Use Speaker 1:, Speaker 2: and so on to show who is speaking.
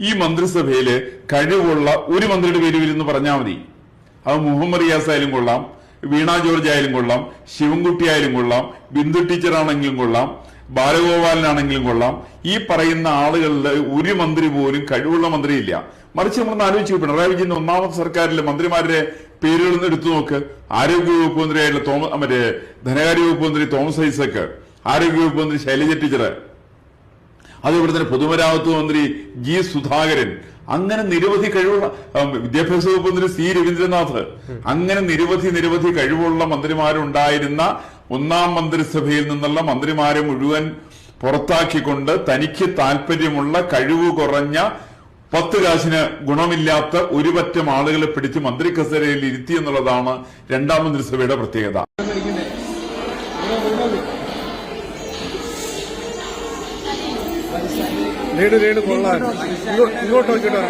Speaker 1: ഈ മന്ത്രിസഭയില് കഴിവുള്ള ഒരു മന്ത്രിയുടെ പേര് വരുന്നു പറഞ്ഞാൽ മതി. അത് മുഹമ്മദ് റിയാസ് ആയാലും കൊള്ളാം, വീണ ജോർജ് ആയാലും കൊള്ളാം, ശിവൻകുട്ടി ആയാലും കൊള്ളാം, ബിന്ദു ടീച്ചർ ആണെങ്കിലും കൊള്ളാം, ബാലഗോപാലനാണെങ്കിലും കൊള്ളാം. ഈ പറയുന്ന ആളുകളിൽ ഒരു മന്ത്രി പോലും കഴിവുള്ള മന്ത്രിയില്ല. മറിച്ച് നമ്മളൊന്ന് ആലോചിച്ചു, പിണറായി വിജയൻ ഒന്നാമത്തെ സർക്കാരിലെ മന്ത്രിമാരുടെ പേരുകളൊന്ന് എടുത്തു നോക്ക്. ആരോഗ്യവകുപ്പ് മന്ത്രിയായിട്ടുള്ള ധനകാര്യ വകുപ്പ് മന്ത്രി തോമസ് ഐസക്, ആരോഗ്യവകുപ്പ് മന്ത്രി ശൈലജ ടീച്ചർ, അതുപോലെ തന്നെ പൊതുമരാമത്ത് മന്ത്രി ജി സുധാകരൻ, അങ്ങനെ നിരവധി കഴിവുള്ള വിദ്യാഭ്യാസ വകുപ്പ് മന്ത്രി സി രവീന്ദ്രനാഥ്, അങ്ങനെ നിരവധി കഴിവുള്ള മന്ത്രിമാരുണ്ടായിരുന്ന ഒന്നാം മന്ത്രിസഭയിൽ നിന്നുള്ള മന്ത്രിമാരെ മുഴുവൻ പുറത്താക്കിക്കൊണ്ട് തനിക്ക് താല്പര്യമുള്ള കഴിവ് കുറഞ്ഞ 10 കാശിന് ഗുണമില്ലാത്ത ഒരു പറ്റം ആളുകളെ പിടിച്ച് മന്ത്രി കസേരയിൽ ഇരുത്തി എന്നുള്ളതാണ് രണ്ടാം മന്ത്രിസഭയുടെ പ്രത്യേകത.
Speaker 2: കൊള്ളാൻ ഇങ്ങോട്ട് നോക്കിയിട്ട്